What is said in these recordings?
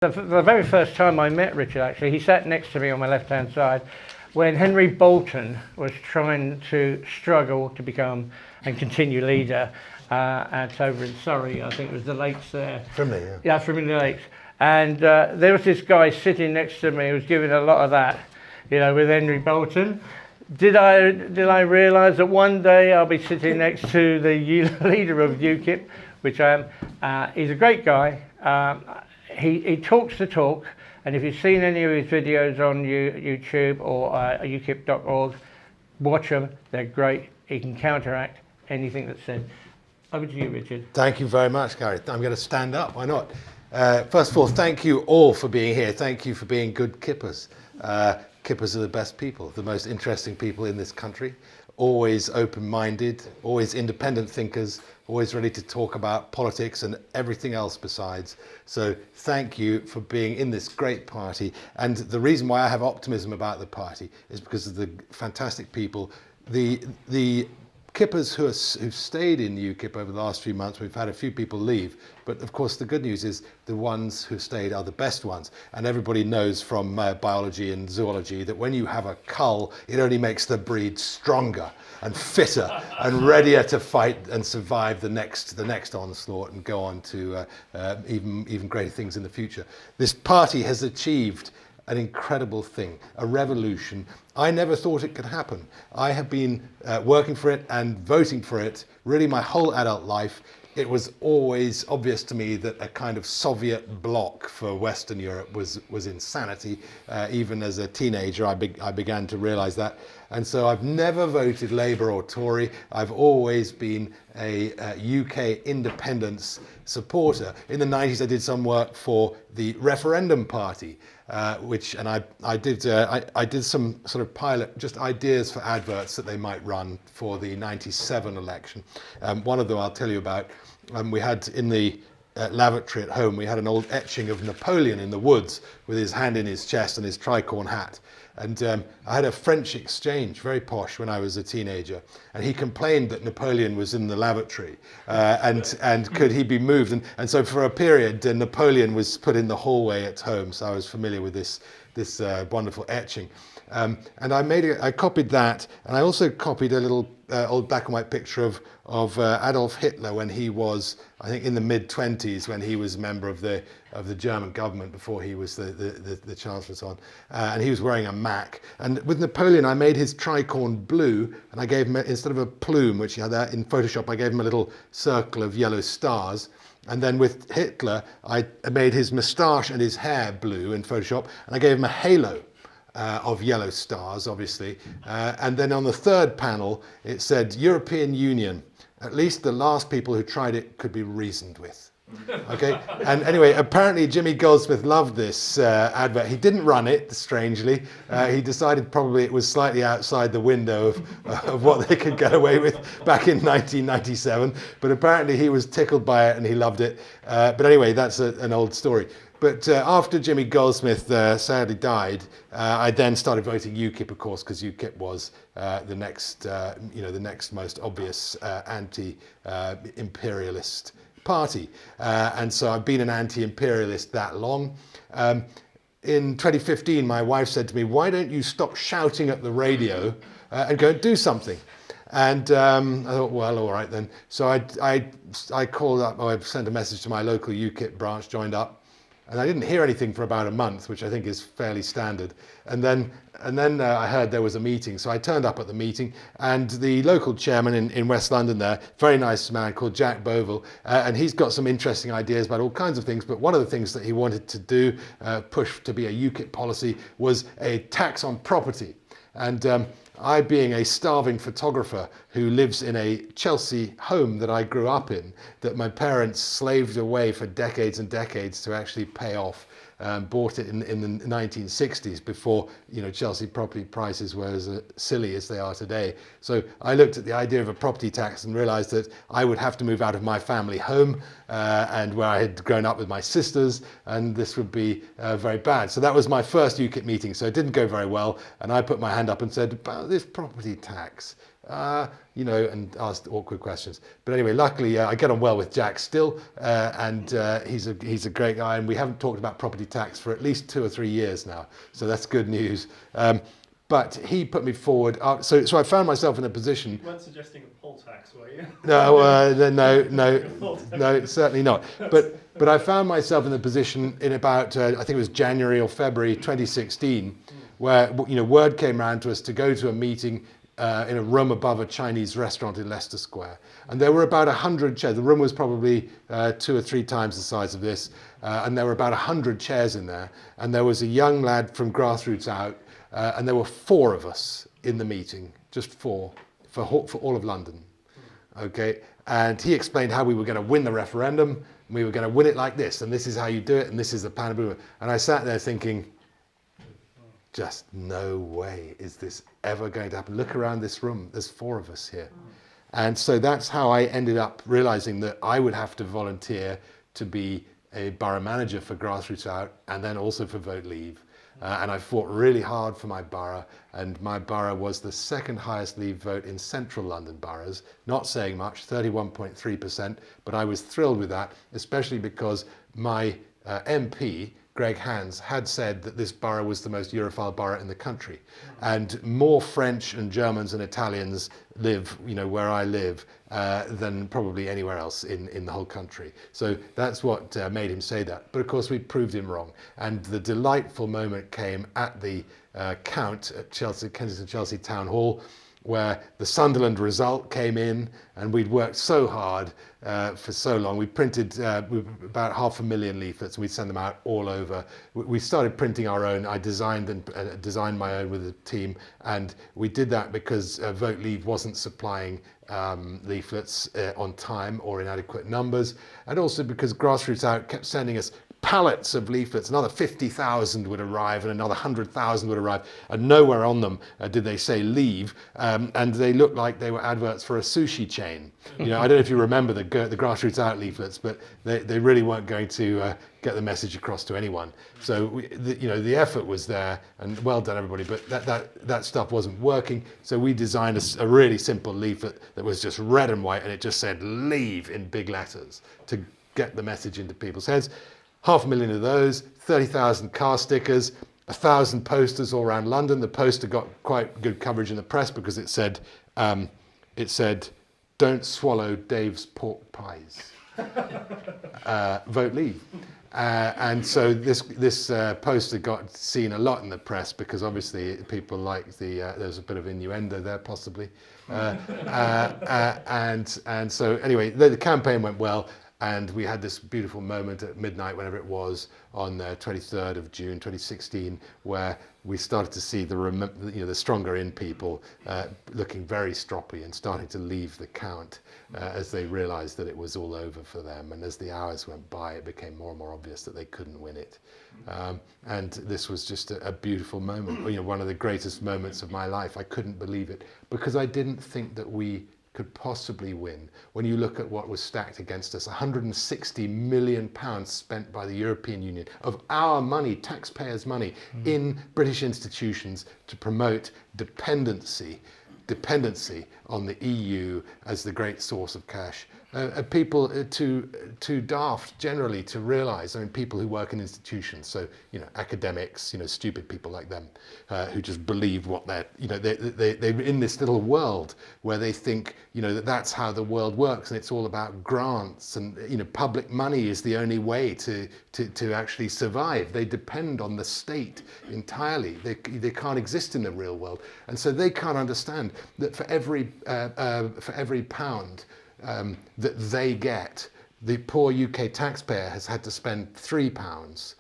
The very first time I met Richard, actually, he sat next to me on my left-hand side when Henry Bolton was trying to struggle to become and continue leader over in Surrey. I think it was the Lakes there. Frimley, yeah. Yeah, Frimley Lakes. And there was this guy sitting next to me who was giving a lot of that, with Henry Bolton. Did I realise that one day I'll be sitting next to the leader of UKIP, which I am. He's a great guy. He talks the talk, and if you've seen any of his videos on YouTube or ukip.org, watch them. They're great. He can counteract anything that's said. Over to you, Richard. Thank you very much, Gary. I'm going to stand up. Why not? First of all, thank you all for being here. Thank you for being good kippers. Kippers are the best people, the most interesting people in this country. Always open-minded, always independent thinkers, always ready to talk about politics and everything else besides. So thank you for being in this great party. And the reason why I have optimism about the party is because of the fantastic people. The kippers who've stayed in UKIP over the last few months, we've had a few people leave, but of course the good news is the ones who stayed are the best ones. And everybody knows from biology and zoology that when you have a cull, it only makes the breed stronger and fitter and readier to fight and survive the next onslaught and go on to even greater things in the future. This party has achieved an incredible thing, a revolution. I never thought it could happen. I have been working for it and voting for it really my whole adult life. It was always obvious to me that a kind of Soviet bloc for Western Europe was insanity. Even as a teenager, I began to realize that. And so I've never voted Labour or Tory. I've always been a UK independence supporter. In the 90s, I did some work for the Referendum Party, I did some sort of pilot, just ideas for adverts that they might run for the 97 election. One of them I'll tell you about. We had in the lavatory at home, we had an old etching of Napoleon in the woods with his hand in his chest and his tricorn hat. And I had a French exchange, very posh, when I was a teenager. And he complained that Napoleon was in the lavatory and could he be moved? And so for a period, Napoleon was put in the hallway at home. So I was familiar with this wonderful etching. And I copied that, and I also copied a little old black and white picture of Adolf Hitler when he was, I think, in the mid-20s, when he was a member of the German government before he was the chancellor and so on. And he was wearing a mac. And with Napoleon, I made his tricorn blue, and I gave him, instead of a plume, which he had there in Photoshop, I gave him a little circle of yellow stars. And then with Hitler, I made his moustache and his hair blue in Photoshop, and I gave him a halo of yellow stars, obviously. And then on the third panel, it said, European Union, at least the last people who tried it could be reasoned with. Okay, and anyway, apparently Jimmy Goldsmith loved this advert. He didn't run it, strangely. He decided probably it was slightly outside the window of what they could get away with back in 1997. But apparently he was tickled by it and he loved it. But anyway, that's an old story. But after Jimmy Goldsmith sadly died, I then started voting UKIP, of course, because UKIP was the next most obvious anti-imperialist party. And so I've been an anti-imperialist that long. In 2015, my wife said to me, why don't you stop shouting at the radio and go and do something? And I thought, well, all right then. So I called up, I sent a message to my local UKIP branch, joined up. And I didn't hear anything for about a month, which I think is fairly standard. And then I heard there was a meeting. So I turned up at the meeting, and the local chairman in West London there, very nice man called Jack Bovell, and he's got some interesting ideas about all kinds of things. But one of the things that he wanted to do, push to be a UKIP policy, was a tax on property. And I, being a starving photographer who lives in a Chelsea home that I grew up in, that my parents slaved away for decades and decades to actually pay off, bought it in the 1960s before Chelsea property prices were as silly as they are today. So I looked at the idea of a property tax and realised that I would have to move out of my family home and where I had grown up with my sisters, and this would be very bad. So that was my first UKIP meeting. So it didn't go very well, and I put my hand up and said, about this property tax, and asked awkward questions. But anyway, luckily I get on well with Jack still, and he's a great guy, and we haven't talked about property tax for at least 2 or 3 years now, so that's good news. But he put me forward, so I found myself in a position. You weren't suggesting a poll tax, were you? No, certainly not. But I found myself in the position in about I think it was January or February 2016, where word came around to us to go to a meeting in a room above a Chinese restaurant in Leicester Square, and there were about 100 chairs. The room was probably 2 or 3 times the size of this, and there were about 100 chairs in there. And there was a young lad from Grassroots Out. And there were 4 of us in the meeting, just 4, for all of London. Okay, and he explained how we were going to win the referendum, and we were going to win it like this, and this is how you do it, and this is the plan. And I sat there thinking, just no way is this ever going to happen. Look around this room, there's 4 of us here. And so that's how I ended up realizing that I would have to volunteer to be a borough manager for Grassroots Out, and then also for Vote Leave. And I fought really hard for my borough, and my borough was the 2nd highest Leave vote in central London boroughs. Not saying much, 31.3%, but I was thrilled with that, especially because my MP, Greg Hands, had said that this borough was the most Europhile borough in the country. And more French and Germans and Italians live, where I live, than probably anywhere else in the whole country. So that's what made him say that. But of course, we proved him wrong. And the delightful moment came at the count at Kensington Chelsea Town Hall, where the Sunderland result came in, and we'd worked so hard for so long. We printed about 500,000 leaflets, and we'd send them out all over. We started printing our own. I designed my own with a team, and we did that because Vote Leave wasn't supplying leaflets on time or in adequate numbers, and also because Grassroots Out kept sending us pallets of leaflets. Another 50,000 would arrive, and another 100,000 would arrive, and nowhere on them did they say leave, and they looked like they were adverts for a sushi chain. I don't know if you remember the Grassroots Out leaflets, but they really weren't going to get the message across to anyone. So the effort was there, and well done everybody, but that stuff wasn't working. So we designed a really simple leaflet that was just red and white, and it just said leave in big letters to get the message into people's heads. 500,000 of those, 30,000 car stickers, 1,000 posters all around London. The poster got quite good coverage in the press because it said, "Don't swallow Dave's pork pies. Vote Leave." And so this poster got seen a lot in the press because obviously people like there's a bit of innuendo there possibly, and so anyway the campaign went well. And we had this beautiful moment at midnight, whenever it was, on the 23rd of June 2016, where we started to see the stronger in people looking very stroppy and starting to leave the count as they realised that it was all over for them. And as the hours went by, it became more and more obvious that they couldn't win it. And this was just a beautiful moment, one of the greatest moments of my life. I couldn't believe it because I didn't think that we could possibly win. When you look at what was stacked against us, £160 million spent by the European Union of our money, taxpayers' money, in British institutions to promote dependency on the EU as the great source of cash. People too daft generally to realise. People who work in institutions, so academics, stupid people like them, who just believe what they're in this little world where they think that's how the world works, and it's all about grants, and public money is the only way to actually survive. They depend on the state entirely. They can't exist in the real world, and so they can't understand that for every pound that they get, the poor UK taxpayer has had to spend £3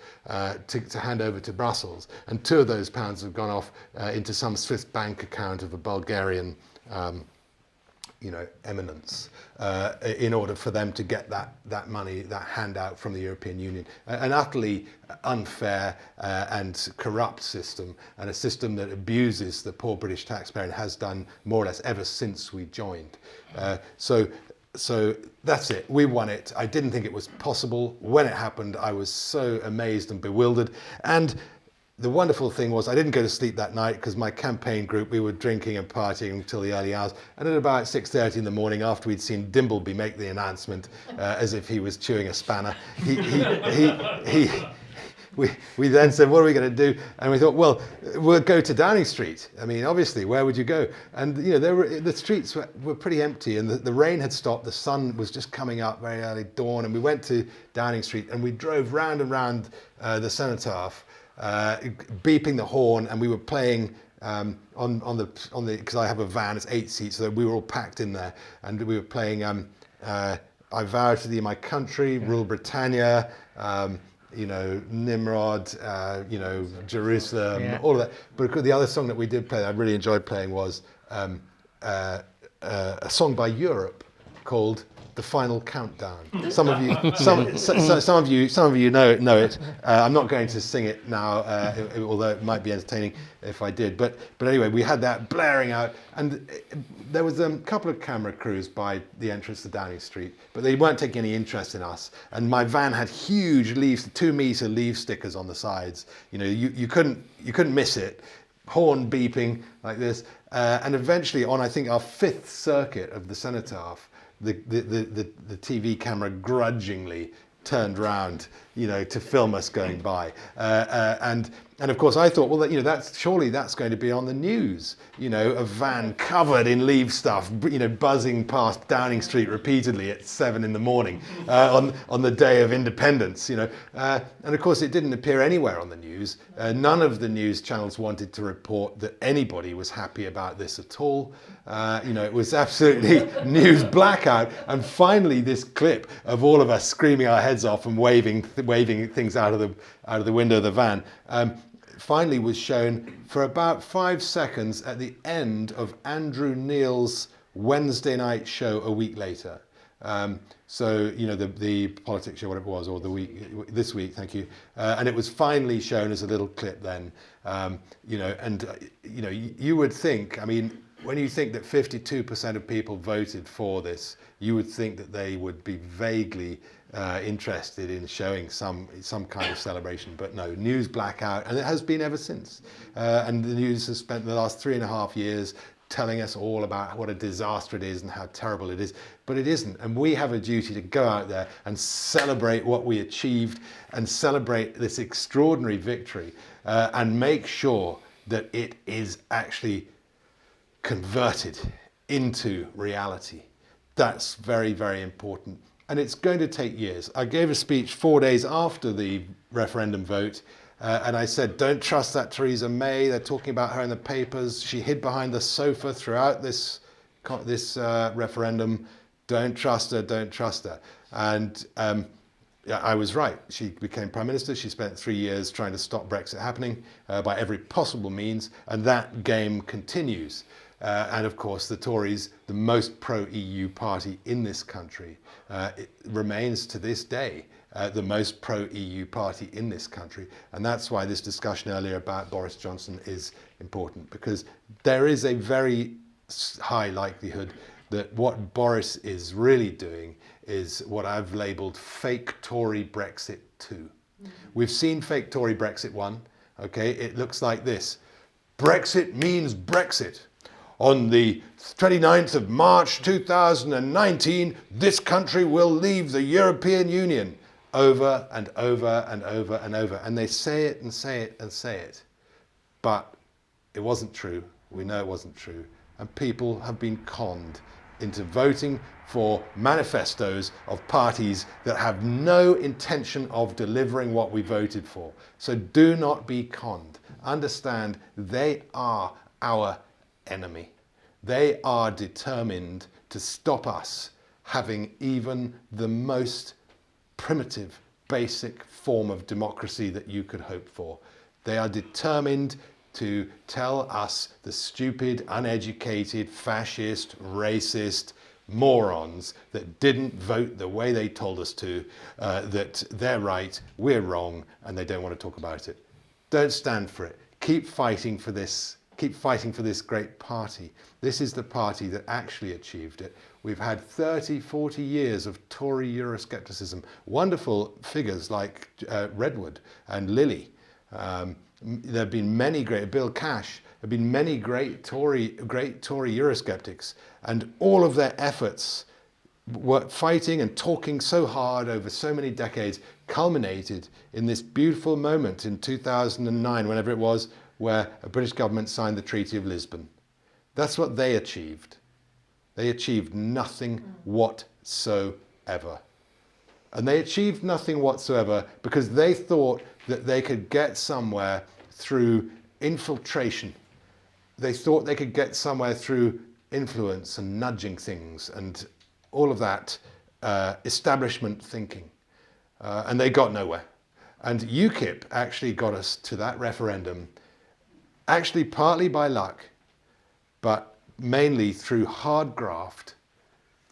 to hand over to Brussels, and 2 of those pounds have gone off into some Swiss bank account of a Bulgarian eminence in order for them to get that money, that handout from the European Union. An utterly unfair and corrupt system, and a system that abuses the poor British taxpayer and has done more or less ever since we joined. So that's it. We won it. I didn't think it was possible. When it happened, I was so amazed and bewildered. And the wonderful thing was I didn't go to sleep that night because my campaign group, we were drinking and partying until the early hours. And at about 6:30 in the morning, after we'd seen Dimbleby make the announcement, as if he was chewing a spanner, we then said, what are we going to do? And we thought, well, we'll go to Downing Street. I mean, obviously, where would you go? And the streets were pretty empty, and the rain had stopped. The sun was just coming up, very early dawn, and we went to Downing Street, and we drove round and round the Cenotaph, beeping the horn, and we were playing on the because I have a van, it's 8 seats, so we were all packed in there, and we were playing I Vow to Thee My Country, Rule Britannia, Nimrod, Jerusalem, all of that. But the other song that we did play that I really enjoyed playing was a song by Europe called The Final Countdown. Some of you know it. I'm not going to sing it now, although it might be entertaining if I did. But anyway, we had that blaring out, and there was a couple of camera crews by the entrance to Downing Street, but they weren't taking any interest in us. And my van had huge 2-meter leaf stickers on the sides. You couldn't miss it. Horn beeping like this, and eventually on I think our 5th circuit of the Cenotaph, the TV camera grudgingly turned round, to film us going by, and of course I thought, well, surely that's going to be on the news, a van covered in leave stuff, buzzing past Downing Street repeatedly at 7 in the morning on the day of independence, and of course it didn't appear anywhere on the news. None of the news channels wanted to report that anybody was happy about this at all. It was absolutely news blackout, and finally this clip of all of us screaming our heads off and waving things out of the window of the van finally was shown for about 5 seconds at the end of Andrew Neil's Wednesday night show a week later. The politics show, whatever it was, or this week, thank you. And it was finally shown as a little clip then. You would think, when you think that 52% of people voted for this, you would think that they would be vaguely interested in showing some kind of celebration, but no, news blackout, and it has been ever since. And the news has spent the last 3.5 years telling us all about what a disaster it is and how terrible it is, but it isn't. And we have a duty to go out there and celebrate what we achieved and celebrate this extraordinary victory, and make sure that it is actually converted into reality. That's very, very important. And it's going to take years. I gave a speech 4 days after the referendum vote, and I said, don't trust that Theresa May. They're talking about her in the papers. She hid behind the sofa throughout this referendum. Don't trust her, don't trust her. And I was right. She became Prime Minister. She spent 3 years trying to stop Brexit happening by every possible means, and that game continues. And of course, the Tories, the most pro-EU party in this country, it remains to this day the most pro-EU party in this country. And that's why this discussion earlier about Boris Johnson is important, because there is a very high likelihood that what Boris is really doing is what I've labelled fake Tory Brexit 2. We've seen fake Tory Brexit 1. Okay, it looks like this. Brexit means Brexit. On the 29th of March 2019, this country will leave the European Union, over and over and over and over. And they say it and say it and say it. But it wasn't true. We know it wasn't true. And people have been conned into voting for manifestos of parties that have no intention of delivering what we voted for. So do not be conned. Understand they are our enemy. They are determined to stop us having even the most primitive, basic form of democracy that you could hope for. They are determined to tell us, the stupid, uneducated, fascist, racist morons that didn't vote the way they told us to, that they're right, we're wrong, and they don't want to talk about it. Don't stand for it. Keep fighting for this. Keep fighting for this great party. This is the party that actually achieved it. We've had 30, 40 years of Tory Euroscepticism. Wonderful figures like Redwood and Lilly There have been many great, Bill Cash, there have been many great Tory Eurosceptics, and all of their efforts were fighting and talking so hard over so many decades culminated in this beautiful moment in 2009, whenever it was, where a British government signed the Treaty of Lisbon. That's what they achieved. They achieved nothing whatsoever. And they achieved nothing whatsoever because they thought that they could get somewhere through infiltration. They thought they could get somewhere through influence and nudging things and all of that establishment thinking. And they got nowhere. And UKIP actually got us to that referendum, actually partly by luck, but mainly through hard graft,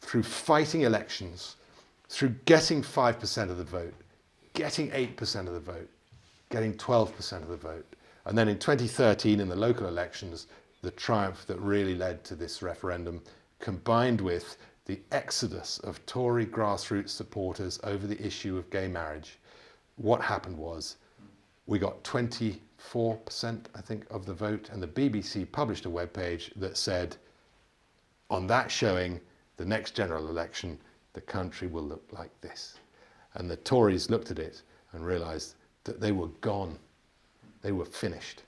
through fighting elections, through getting 5% of the vote, getting 8% of the vote, getting 12% of the vote. And then in 2013, in the local elections, the triumph that really led to this referendum, combined with the exodus of Tory grassroots supporters over the issue of gay marriage, what happened was we got 24%, I think, of the vote, and the BBC published a webpage that said, on that showing, the next general election, the country will look like this. And the Tories looked at it and realised that they were gone. They were finished.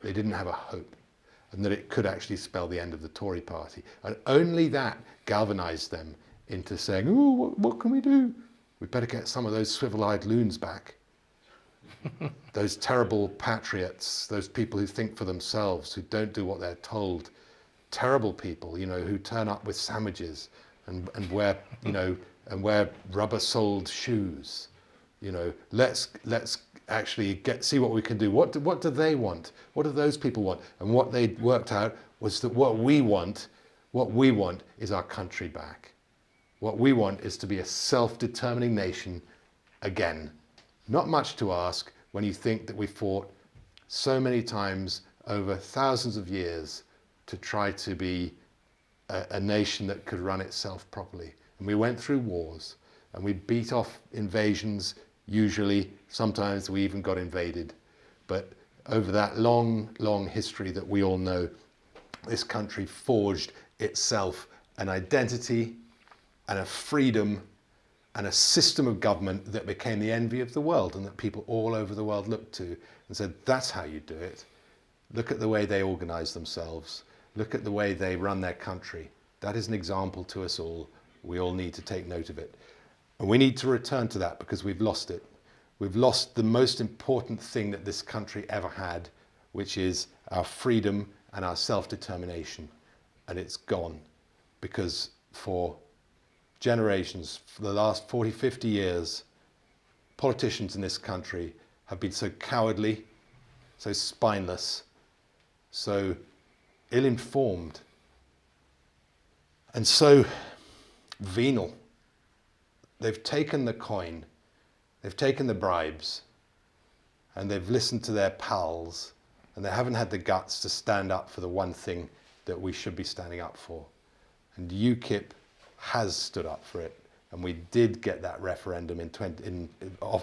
They didn't have a hope, and that it could actually spell the end of the Tory party. And only that galvanised them into saying, oh, what can we do? We better get some of those swivel-eyed loons back. Those terrible patriots, those people who think for themselves, who don't do what they're told. Terrible people, you know, who turn up with sandwiches and wear, you know, and wear rubber-soled shoes. You know, let's actually see what we can do. What do they want? What do those people want? And what they worked out was that what we want is our country back. What we want is to be a self-determining nation again. Not much to ask when you think that we fought so many times over thousands of years to try to be a nation that could run itself properly. And we went through wars and we beat off invasions. Usually, sometimes we even got invaded. But over that long, long history that we all know, this country forged itself an identity and a freedom and a system of government that became the envy of the world and that people all over the world looked to and said, that's how you do it. Look at the way they organize themselves. Look at the way they run their country. That is an example to us all. We all need to take note of it. And we need to return to that because we've lost it. We've lost the most important thing that this country ever had, which is our freedom and our self-determination. And it's gone because for generations, for the last 40, 50 years, politicians in this country have been so cowardly, so spineless, so ill-informed, and so venal. They've taken the coin, they've taken the bribes, and they've listened to their pals, and they haven't had the guts to stand up for the one thing that we should be standing up for. And UKIP has stood up for it, and we did get that referendum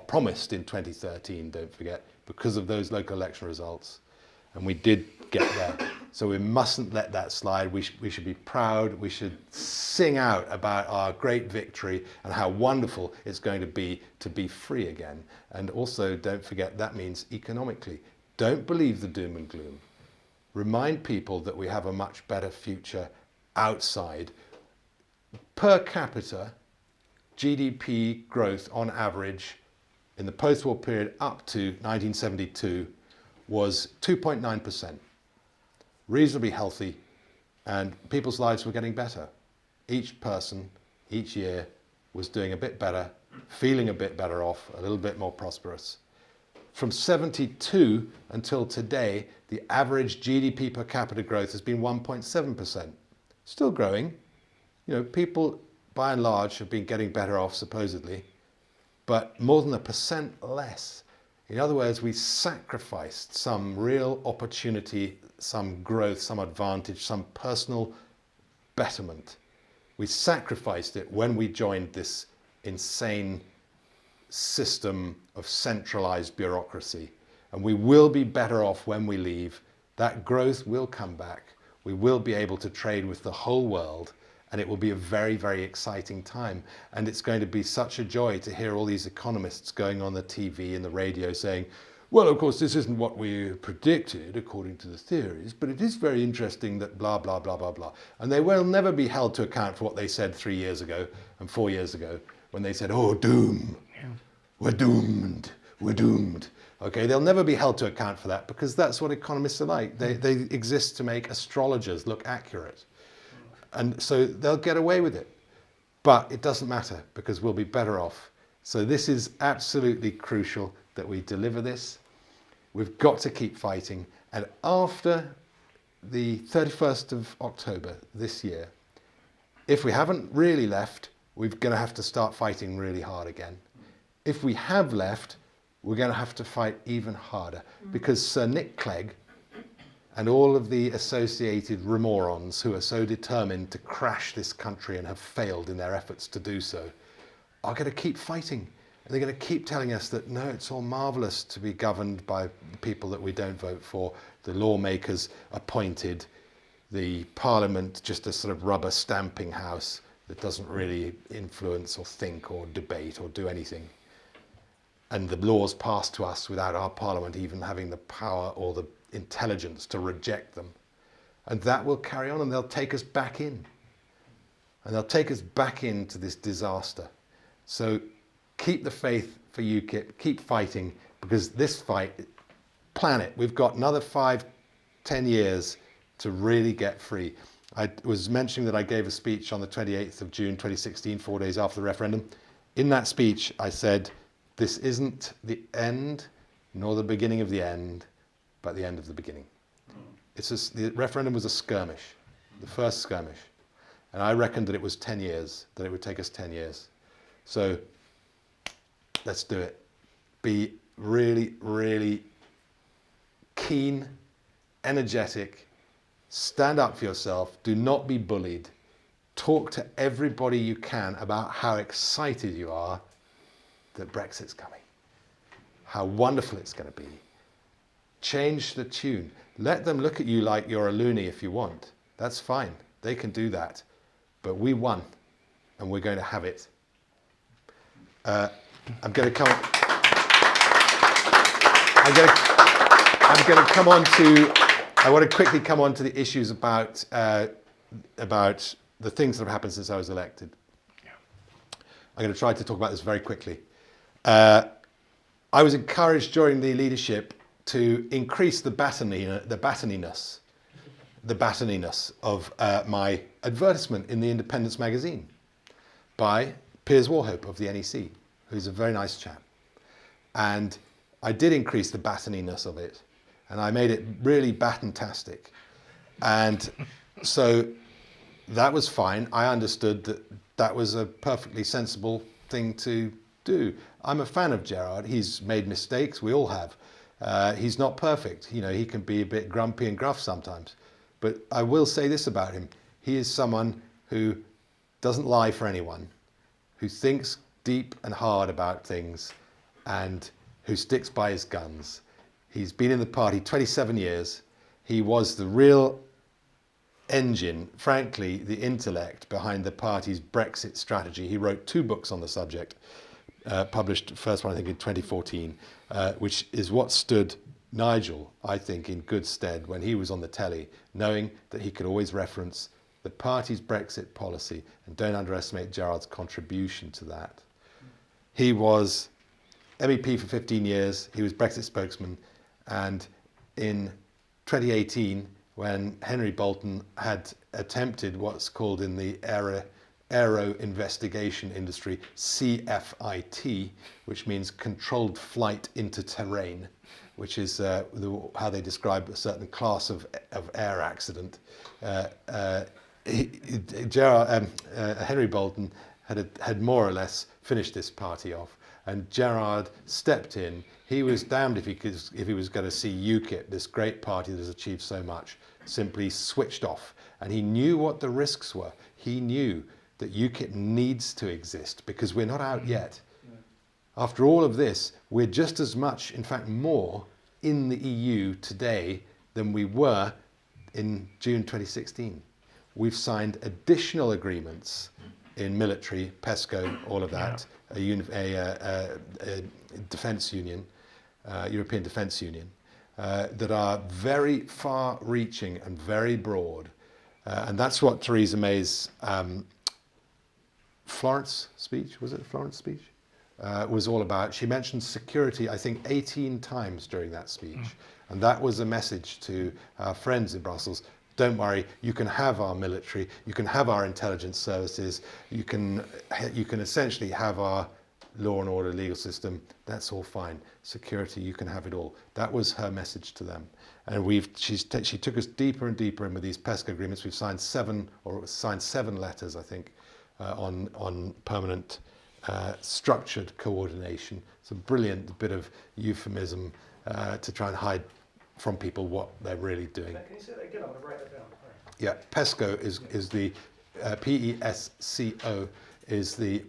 promised in 2013, don't forget, because of those local election results, and we did get there. So we mustn't let that slide. We should be proud. We should sing out about our great victory and how wonderful it's going to be free again. And also, don't forget, that means economically. Don't believe the doom and gloom. Remind people that we have a much better future outside. Per capita, GDP growth on average in the post-war period up to 1972 was 2.9%. Reasonably healthy, and people's lives were getting better. Each person, each year, was doing a bit better, feeling a bit better off, a little bit more prosperous. From 72 until today, the average GDP per capita growth has been 1.7%. Still growing. You know, people, by and large, have been getting better off, supposedly, but more than 1% less. In other words, we sacrificed some real opportunity, some growth, some advantage, some personal betterment. We sacrificed it when we joined this insane system of centralized bureaucracy. and we will be better off when we leave. That growth will come back. We will be able to trade with the whole world, and it will be a very, very exciting time. And it's going to be such a joy to hear all these economists going on the TV and the radio saying, well, of course, this isn't what we predicted according to the theories, but it is very interesting that blah, blah, blah, blah, blah. And they will never be held to account for what they said 3 years ago and 4 years ago when they said, oh, doom, we're doomed, we're doomed. Okay, they'll never be held to account for that because that's what economists are like. They exist to make astrologers look accurate. And so they'll get away with it. But it doesn't matter because we'll be better off. So this is absolutely crucial that we deliver this. We've got to keep fighting. And after the 31st of October this year, if we haven't really left, we're going to have to start fighting really hard again. If we have left, we're going to have to fight even harder because Sir Nick Clegg and all of the associated remorons who are so determined to crash this country and have failed in their efforts to do so are going to keep fighting. And they're going to keep telling us that, no, it's all marvellous to be governed by people that we don't vote for, the lawmakers appointed, the parliament just a sort of rubber stamping house that doesn't really influence or think or debate or do anything. And the laws passed to us without our parliament even having the power or the intelligence to reject them. And that will carry on and they'll take us back in. And they'll take us back into this disaster. So keep the faith for UKIP, keep fighting, because this fight, plan it. We've got another 5-10 years to really get free. I was mentioning that I gave a speech on the 28th of June 2016, 4 days after the referendum. In that speech, I said, this isn't the end, nor the beginning of the end, but the end of the beginning. The referendum was a skirmish, the first skirmish. And I reckoned that it was 10 years, that it would take us 10 years. So let's do it. Be really, really keen, energetic, stand up for yourself, do not be bullied. Talk to everybody you can about how excited you are that Brexit's coming, how wonderful it's going to be. Change the tune. Let them look at you like you're a loony if you want. That's fine. They can do that. But we won, and we're going to have it. I'm going to come I want to quickly come on to the issues about the things that have happened since I was elected. I'm going to try to talk about this very quickly. I was encouraged during the leadership to increase the bataniness of my advertisement in the Independence magazine by Piers Warhope of the NEC, who's a very nice chap. And I did increase the bataniness of it, and I made it really batantastic. And so that was fine. I understood that that was a perfectly sensible thing to do. I'm a fan of Gerard. He's made mistakes. We all have. He's not perfect. You know, he can be a bit grumpy and gruff sometimes. But I will say this about him. He is someone who doesn't lie for anyone, who thinks deep and hard about things, and who sticks by his guns. He's been in the party 27 years. He was the real engine, frankly, the intellect behind the party's Brexit strategy. He wrote 2 books on the subject, published the first one, I think, in 2014, which is what stood Nigel, I think, in good stead when he was on the telly, knowing that he could always reference the party's Brexit policy, and don't underestimate Gerard's contribution to that. He was MEP for 15 years, he was Brexit spokesman, and in 2018, when Henry Bolton had attempted what's called in the aero investigation industry CFIT, which means controlled flight into terrain, which is how they describe a certain class of air accident. Henry Bolton had more or less finished this party off, and Gerard stepped in. He was damned if he was going to see UKIP, this great party that has achieved so much, simply switched off. And he knew what the risks were. He knew that UKIP needs to exist because we're not out yet. After all of this, we're just as much, in fact more, in the EU today than we were in June 2016. We've signed additional agreements in military, PESCO, all of that, a defence union, European Defence Union, that are very far-reaching and very broad. And that's what Theresa May's Florence speech, was it a Florence speech? Was all about. She mentioned security, I think, 18 times during that speech. And that was a message to our friends in Brussels. Don't worry, you can have our military, you can have our intelligence services, you can essentially have our law and order legal system. That's all fine. Security, you can have it all. That was her message to them. And she took us deeper and deeper in with these PESCO agreements. We've signed seven letters, I think, on permanent structured coordination. It's a brilliant bit of euphemism to try and hide from people what they're really doing. Can you say that again? I'm going to write that down. Yeah, PESCO is the PESCO is the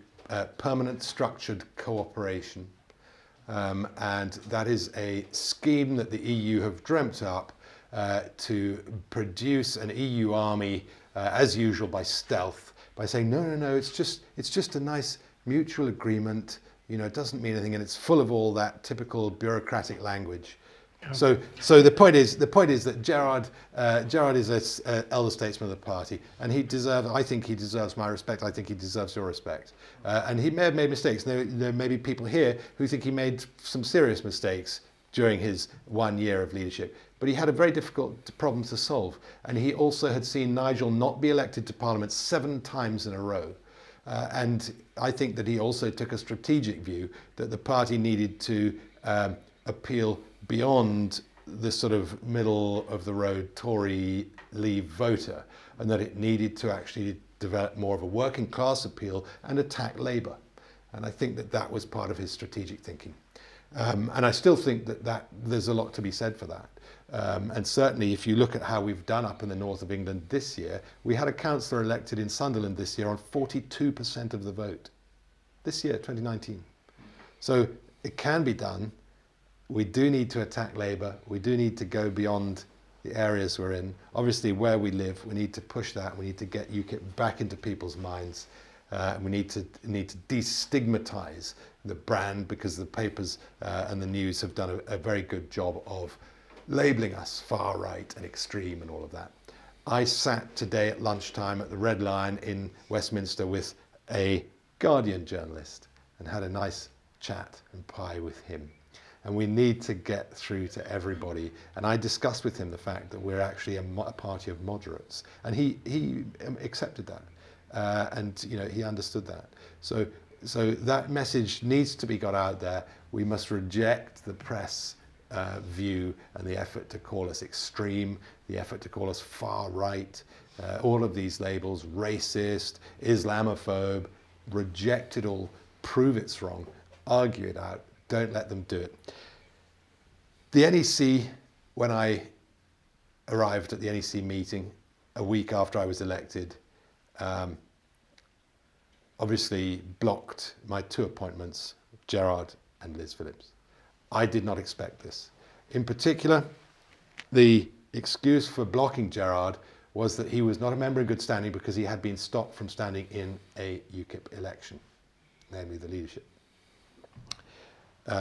permanent structured cooperation, and that is a scheme that the EU have dreamt up to produce an EU army as usual by stealth, by saying no, it's just a nice mutual agreement. You know, it doesn't mean anything, and it's full of all that typical bureaucratic language. So the point is that Gerard is an elder statesman of the party, and I think he deserves my respect. I think he deserves your respect. And he may have made mistakes. There may be people here who think he made some serious mistakes during his 1 year of leadership. But he had a very difficult problem to solve, and he also had seen Nigel not be elected to Parliament 7 times in a row. And I think that he also took a strategic view that the party needed to appeal beyond the sort of middle of the road Tory Leave voter, and that it needed to actually develop more of a working class appeal and attack Labour. And I think that was part of his strategic thinking. And I still think that there's a lot to be said for that. And certainly if you look at how we've done up in the north of England this year, we had a councillor elected in Sunderland this year on 42% of the vote. This year, 2019. So it can be done. We do need to attack Labour. We do need to go beyond the areas we're in. Obviously, where we live, we need to push that. We need to get UKIP back into people's minds. We need to destigmatise the brand, because the papers and the news have done a very good job of labelling us far right and extreme and all of that. I sat today at lunchtime at the Red Lion in Westminster with a Guardian journalist and had a nice chat and pie with him. And we need to get through to everybody. And I discussed with him the fact that we're actually a party of moderates, and he accepted that, and you know, he understood that. So that message needs to be got out there. We must reject the press view and the effort to call us extreme, the effort to call us far right, all of these labels, racist, Islamophobe. Reject it all, prove it's wrong, argue it out. Don't let them do it. The NEC, when I arrived at the NEC meeting a week after I was elected, obviously blocked my 2 appointments, Gerard and Liz Phillips. I did not expect this. In particular, the excuse for blocking Gerard was that he was not a member in good standing because he had been stopped from standing in a UKIP election, namely the leadership.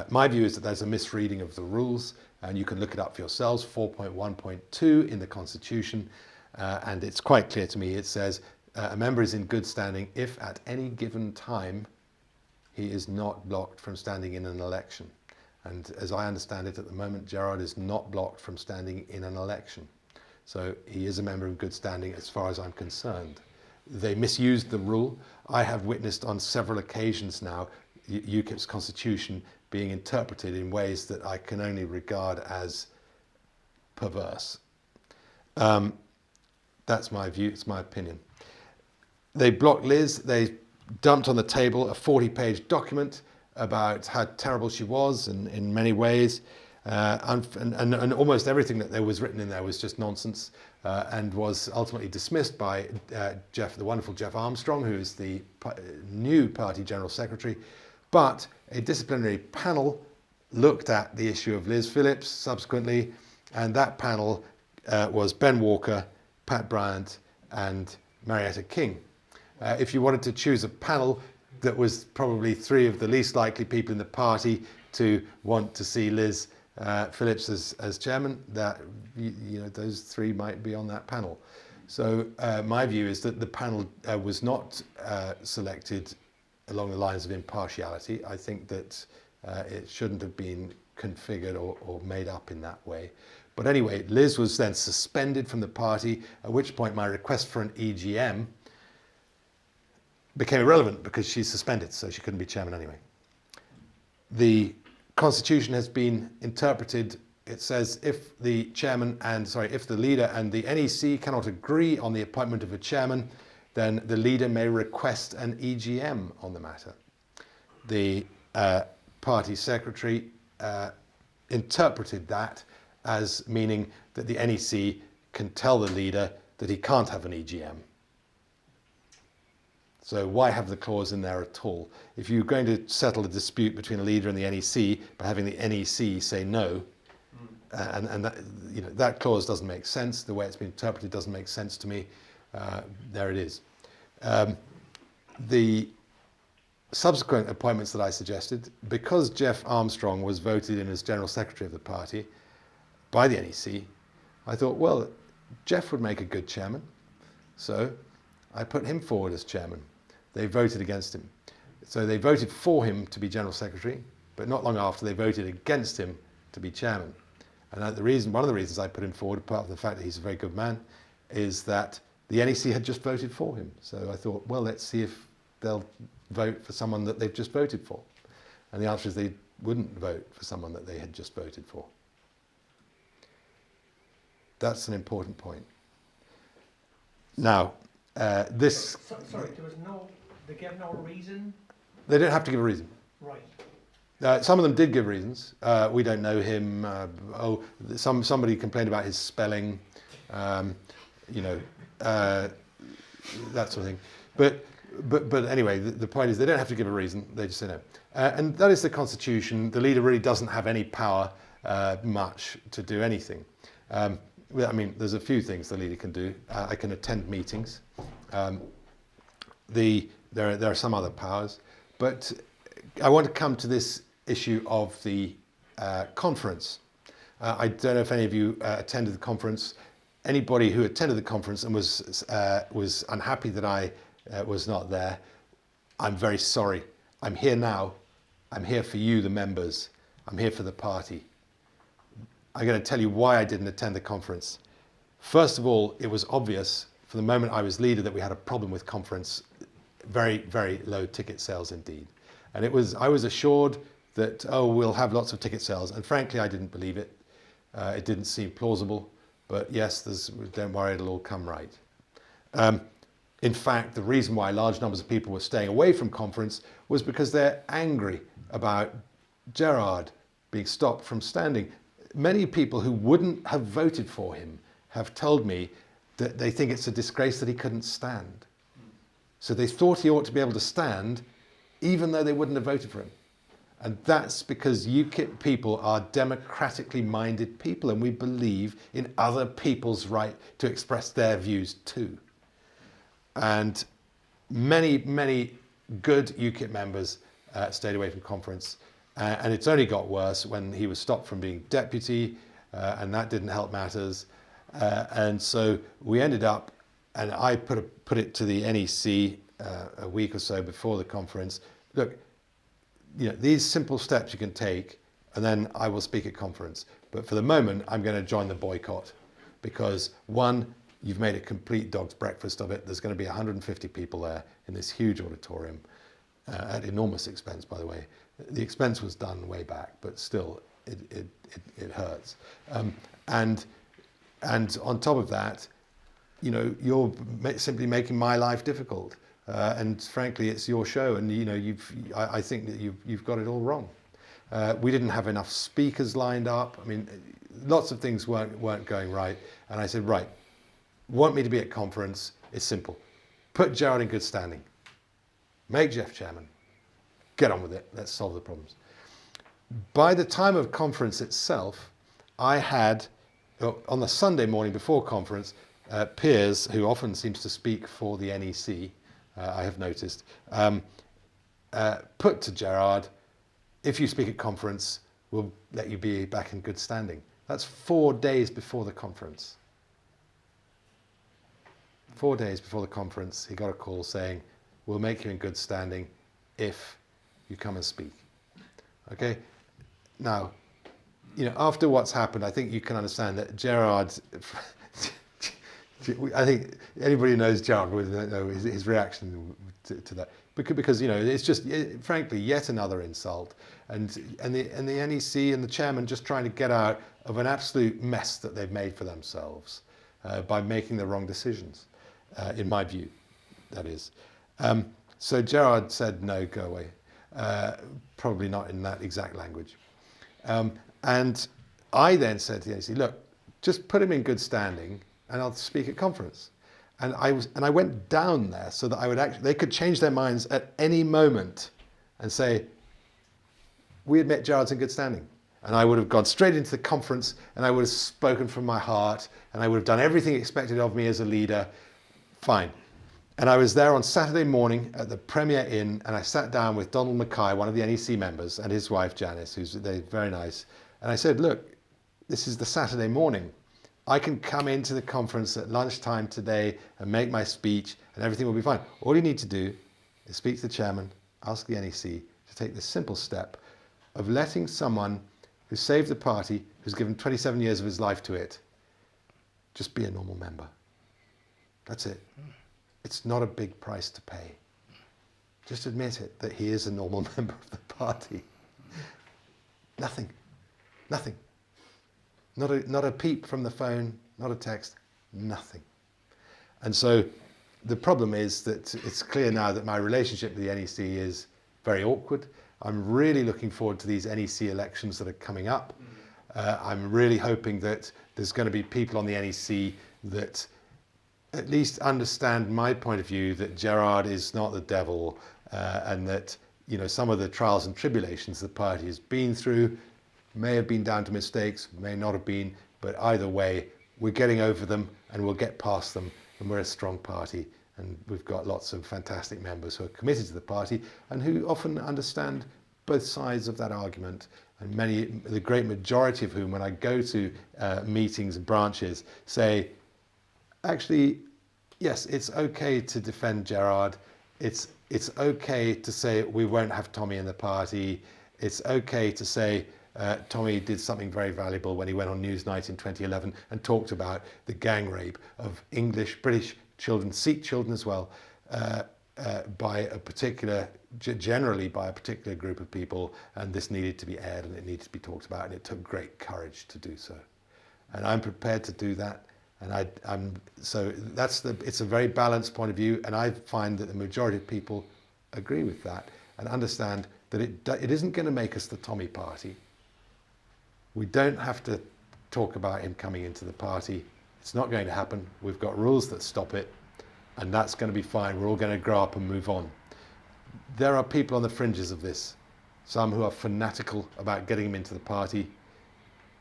My view is that there's a misreading of the rules, and you can look it up for yourselves, 4.1.2 in the Constitution, and it's quite clear to me. It says a member is in good standing if at any given time he is not blocked from standing in an election. And as I understand it at the moment, Gerard is not blocked from standing in an election. So he is a member in good standing as far as I'm concerned. They misused the rule. I have witnessed on several occasions now UKIP's constitution being interpreted in ways that I can only regard as perverse. That's my view, it's my opinion. They blocked Liz, they dumped on the table a 40-page document about how terrible she was in many ways, and almost everything that there was written in there was just nonsense, and was ultimately dismissed by the wonderful Jeff Armstrong, who is the new party general secretary. But a disciplinary panel looked at the issue of Liz Phillips subsequently, and that panel was Ben Walker, Pat Bryant, and Marietta King. If you wanted to choose a panel that was probably three of the least likely people in the party to want to see Liz Phillips as chairman, that you know, those three might be on that panel. So my view is that the panel was not selected along the lines of impartiality. I think that it shouldn't have been configured or made up in that way. But anyway, Liz was then suspended from the party, at which point my request for an EGM became irrelevant because she's suspended, so she couldn't be chairman anyway. The constitution has been interpreted. It says if the leader and the NEC cannot agree on the appointment of a chairman, then the leader may request an EGM on the matter. The party secretary interpreted that as meaning that the NEC can tell the leader that he can't have an EGM. So why have the clause in there at all? If you're going to settle a dispute between a leader and the NEC by having the NEC say no, and that, you know, that clause doesn't make sense. The way it's been interpreted doesn't make sense to me. There it is. The subsequent appointments that I suggested, because Jeff Armstrong was voted in as General Secretary of the party by the NEC, I thought, well, Jeff would make a good chairman. So I put him forward as chairman. They voted against him. So they voted for him to be General Secretary, but not long after they voted against him to be chairman. And one of the reasons I put him forward, apart from the fact that he's a very good man, is that the NEC had just voted for him. So I thought, well, let's see if they'll vote for someone that they've just voted for. And the answer is they wouldn't vote for someone that they had just voted for. That's an important point. Now, this... Sorry, they gave no reason? They didn't have to give a reason. Right. Some of them did give reasons. We don't know him. Somebody complained about his spelling, you know, that sort of thing. But anyway, the point is they don't have to give a reason. They just say no. And that is the constitution. The leader really doesn't have any power much to do anything. I mean, there's a few things the leader can do. I can attend meetings. There are some other powers, but I want to come to this issue of the conference. I don't know if any of you attended the conference. Anybody who attended the conference and was unhappy that I was not there, I'm very sorry. I'm here now. I'm here for you, the members. I'm here for the party. I'm going to tell you why I didn't attend the conference. First of all, it was obvious from the moment I was leader that we had a problem with conference. Very, very low ticket sales indeed. And I was assured that, oh, we'll have lots of ticket sales. And frankly, I didn't believe it. It didn't seem plausible. But yes, don't worry, it'll all come right. In fact, the reason why large numbers of people were staying away from conference was because they're angry about Gerard being stopped from standing. Many people who wouldn't have voted for him have told me that they think it's a disgrace that he couldn't stand. So they thought he ought to be able to stand even though they wouldn't have voted for him. And that's because UKIP people are democratically minded people, and we believe in other people's right to express their views too. And many, many good UKIP members stayed away from conference. And it's only got worse when he was stopped from being deputy, and that didn't help matters. And so we ended up, and I put it to the NEC a week or so before the conference. Look, you know, these simple steps you can take, and then I will speak at conference. But for the moment, I'm going to join the boycott because, one, you've made a complete dog's breakfast of it. There's going to be 150 people there in this huge auditorium at enormous expense, by the way. The expense was done way back, but still, it hurts. And on top of that, you know, you're simply making my life difficult. And frankly, it's your show, and you know, I think that you've got it all wrong. We didn't have enough speakers lined up. I mean, lots of things weren't going right. And I said, right, want me to be at conference? It's simple. Put Gerard in good standing. Make Jeff chairman. Get on with it. Let's solve the problems. By the time of conference itself, I had, on the Sunday morning before conference, Piers, who often seems to speak for the NEC, I have noticed, put to Gerard, if you speak at conference, we'll let you be back in good standing. That's 4 days before the conference. 4 days before the conference, he got a call saying, we'll make you in good standing if you come and speak. Okay? Now, after what's happened, I think you can understand that Gerard, I think anybody who knows Gerard would know his reaction to that. Because it's just, frankly, yet another insult. And the NEC and the chairman just trying to get out of an absolute mess that they've made for themselves by making the wrong decisions, in my view, that is. So Gerard said, no, go away. Probably not in that exact language. And I then said to the NEC, look, just put him in good standing and I'll speak at conference. And I went down there so that they could change their minds at any moment and say, we admit Gerard's in good standing. And I would have gone straight into the conference and I would have spoken from my heart and I would have done everything expected of me as a leader. Fine. And I was there on Saturday morning at the Premier Inn and I sat down with Donald Mackay, one of the NEC members, and his wife Janice, they're very nice. And I said, look, this is the Saturday morning. I can come into the conference at lunchtime today and make my speech and everything will be fine. All you need to do is speak to the chairman, ask the NEC to take this simple step of letting someone who saved the party, who's given 27 years of his life to it, just be a normal member. That's it. It's not a big price to pay. Just admit it, that he is a normal member of the party. Nothing. Nothing. Not a peep from the phone, not a text, nothing. And so the problem is that it's clear now that my relationship with the NEC is very awkward. I'm really looking forward to these NEC elections that are coming up. I'm really hoping that there's going to be people on the NEC that at least understand my point of view, that Gerard is not the devil, and that some of the trials and tribulations the party has been through may have been down to mistakes, may not have been, but either way, we're getting over them and we'll get past them, and we're a strong party and we've got lots of fantastic members who are committed to the party and who often understand both sides of that argument, and the great majority of whom, when I go to meetings and branches, say, actually, yes, it's okay to defend Gerard, it's okay to say we won't have Tommy in the party, it's okay to say Tommy did something very valuable when he went on Newsnight in 2011 and talked about the gang rape of English, British children, Sikh children as well, generally by a particular group of people, and this needed to be aired and it needed to be talked about, and it took great courage to do so. And I'm prepared to do that, and it's a very balanced point of view, and I find that the majority of people agree with that and understand that it isn't going to make us the Tommy party. We don't have to talk about him coming into the party. It's not going to happen. We've got rules that stop it, and that's going to be fine. We're all going to grow up and move on. There are people on the fringes of this, some who are fanatical about getting him into the party.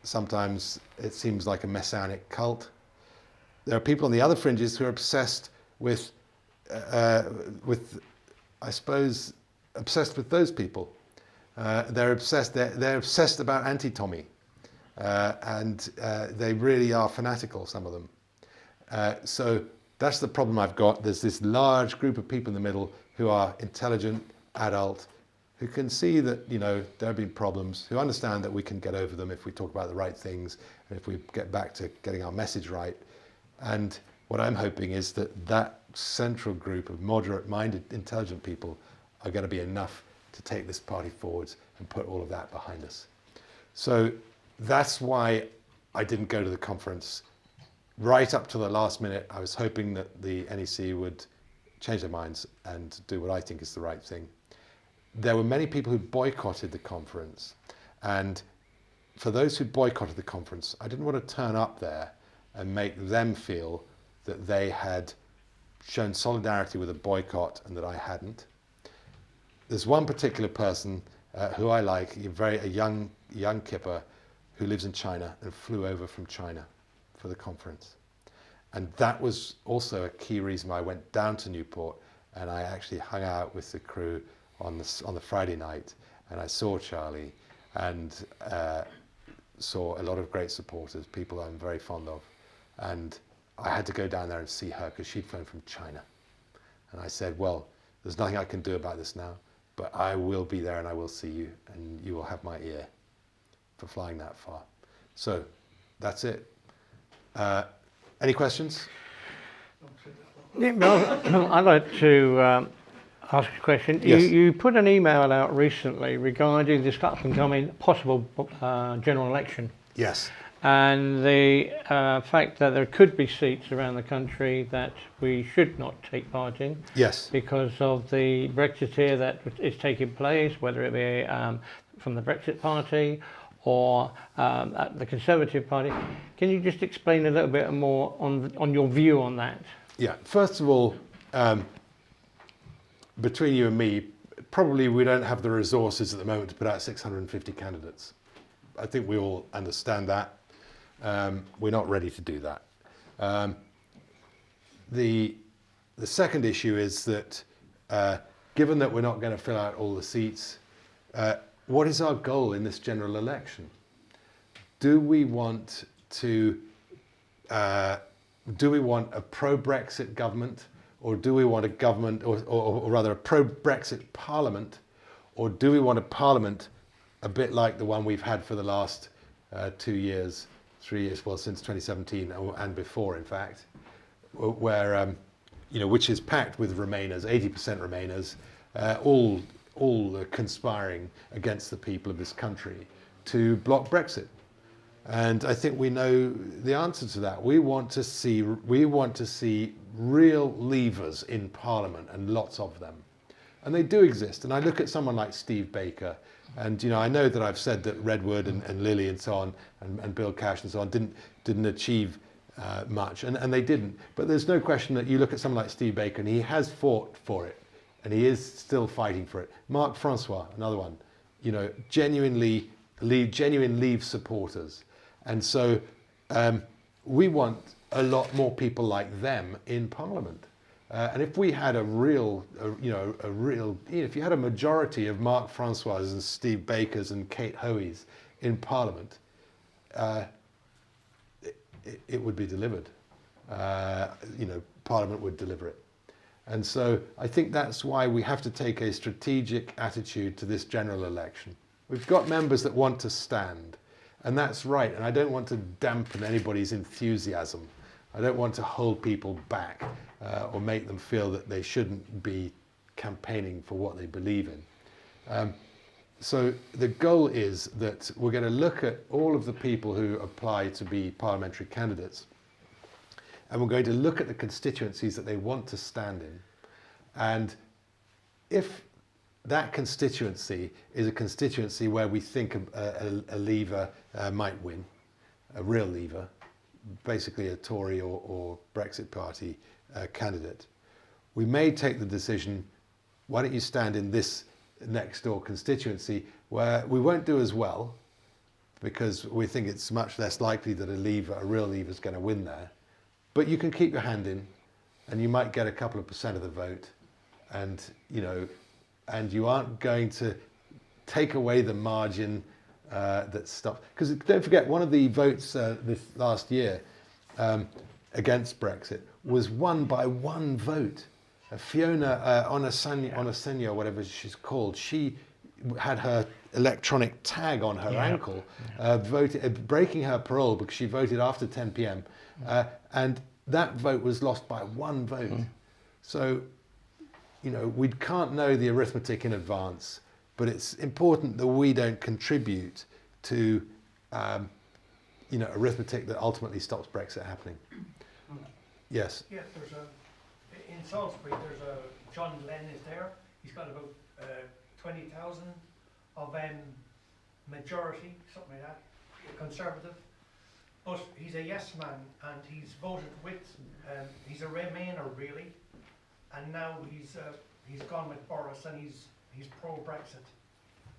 Sometimes it seems like a messianic cult. There are people on the other fringes who are obsessed with I suppose, obsessed with those people. They're obsessed about anti-Tommy. And they really are fanatical, some of them. So that's the problem I've got. There's this large group of people in the middle who are intelligent, adult, who can see that there have been problems, who understand that we can get over them if we talk about the right things and if we get back to getting our message right. And what I'm hoping is that central group of moderate-minded, intelligent people are going to be enough to take this party forwards and put all of that behind us. So that's why I didn't go to the conference. Right up to the last minute, I was hoping that the NEC would change their minds and do what I think is the right thing. There were many people who boycotted the conference, and for those who boycotted the conference, I didn't want to turn up there and make them feel that they had shown solidarity with a boycott and that I hadn't. There's one particular person, who I like, a young kipper who lives in China and flew over from China for the conference. And that was also a key reason why I went down to Newport, and I actually hung out with the crew on the Friday night, and I saw Charlie and saw a lot of great supporters, people I'm very fond of. And I had to go down there and see her because she'd flown from China. And I said, well, there's nothing I can do about this now, but I will be there and I will see you, and you will have my ear for flying that far. So that's it. Any questions? Yeah, well, I'd like to ask a question. Yes. You put an email out recently regarding this upcoming possible general election, Yes. and the fact that there could be seats around the country that we should not take part in Yes. because of the Brexiteer that is taking place, whether it be from the Brexit Party or the Conservative Party. Can you just explain a little bit more on your view on that? Yeah. First of all, between you and me, probably we don't have the resources at the moment to put out 650 candidates. I think we all understand that. We're not ready to do that. The second issue is that given that we're not going to fill out all the seats, what is our goal in this general election? Do we want a pro-Brexit government, or do we want a government, or rather a pro-Brexit parliament, or do we want a parliament a bit like the one we've had for the last 2 years, 3 years, well, since 2017 and before, in fact, where which is packed with Remainers, 80% Remainers, all conspiring against the people of this country to block Brexit. And I think we know the answer to that. We want to see real levers in Parliament, and lots of them. And they do exist. And I look at someone like Steve Baker, and I know that I've said that Redwood and Lilly and so on, and Bill Cash and so on didn't achieve much, and they didn't. But there's no question that you look at someone like Steve Baker, and he has fought for it, and he is still fighting for it. Marc Francois, another one, genuine Leave supporters. And so we want a lot more people like them in Parliament. And if we had if you had a majority of Marc Francois and Steve Bakers and Kate Hoey's in Parliament, it would be delivered. Parliament would deliver it. And so I think that's why we have to take a strategic attitude to this general election. We've got members that want to stand, and that's right. And I don't want to dampen anybody's enthusiasm. I don't want to hold people back or make them feel that they shouldn't be campaigning for what they believe in. So the goal is that we're going to look at all of the people who apply to be parliamentary candidates, and we're going to look at the constituencies that they want to stand in. And if that constituency is a constituency where we think a Leaver might win, a real Leaver, basically a Tory or Brexit Party candidate, we may take the decision, why don't you stand in this next door constituency where we won't do as well because we think it's much less likely that a real Leaver is going to win there, but you can keep your hand in and you might get a couple of % of the vote, and you aren't going to take away the margin that stops. Because don't forget, one of the votes this last year against Brexit was won by one vote. Fiona Onasenya, whatever she's called, she had her electronic tag on her ankle, breaking her parole because she voted after 10 p.m. And that vote was lost by one vote. So, we can't know the arithmetic in advance, but it's important that we don't contribute to, arithmetic that ultimately stops Brexit happening. Yes. Yeah, in Salisbury, John Glenn is there. He's got about 20,000 of majority, something like that, Conservative. But he's a yes man, and he's voted with. He's a Remainer really, and now he's gone with Boris, and he's pro Brexit.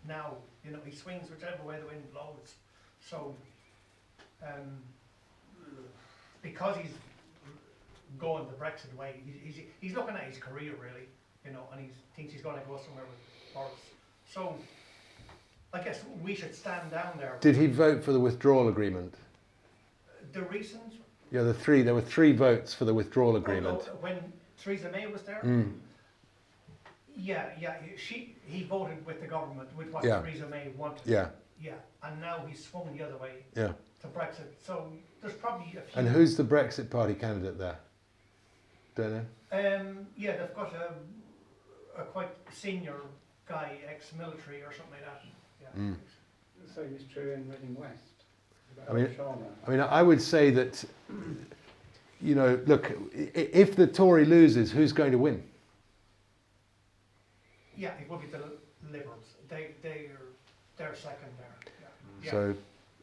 now. You know, he swings whichever way the wind blows. So, because he's going the Brexit way, he's looking at his career really, you know, and he thinks he's going to go somewhere with Boris. So, I guess we should stand down there. Did he vote for the withdrawal agreement? The recent, Yeah, there were 3 votes for the withdrawal agreement. when Theresa May was there, Mm. yeah, he voted with the government, with what Yeah. Theresa May wanted. Yeah, Yeah, and now he's swung the other way yeah. to Brexit. So there's probably a few. And who's the Brexit Party candidate there? Don't know. Yeah, they've got a quite senior guy, ex-military or something like that. Yeah. Mm. The same is true in Reading West. I mean, I would say that, you know, look, if the Tory loses, who's going to win? Yeah, it will be the Liberals. They're second there. Yeah. So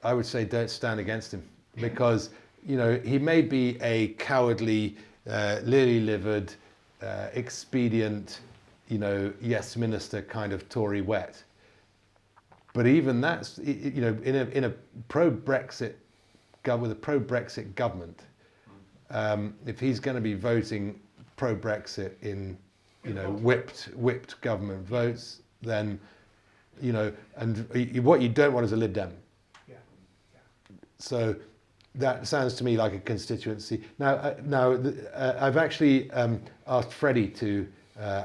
I would say don't stand against him, because, you know, he may be a cowardly, lily-livered, expedient, you know, yes minister kind of Tory wet. But even that's, you know, in a pro-Brexit with a pro-Brexit government, if he's going to be voting pro-Brexit in, you know, whipped government votes, then, you know, and what you don't want is a Lib Dem. Yeah. So that sounds to me like a constituency. Now, I've actually asked Freddie to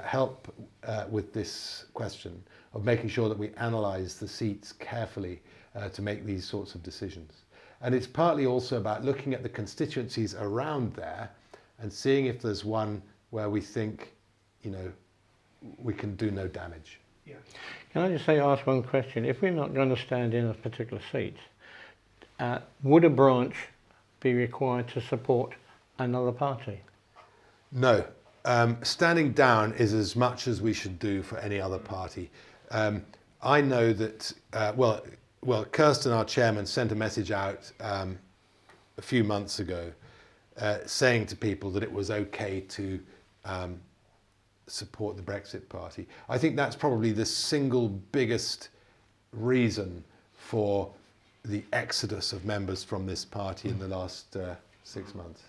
help with this question of making sure that we analyse the seats carefully to make these sorts of decisions. And it's partly also about looking at the constituencies around there and seeing if there's one where we think, you know, we can do no damage. Yeah. Can I just ask one question? If we're not going to stand in a particular seat, would a branch be required to support another party? No. Standing down is as much as we should do for any other party. I know that, well, Kirsten, our chairman, sent a message out a few months ago saying to people that it was okay to support the Brexit Party. I think that's probably the single biggest reason for the exodus of members from this party in the last 6 months.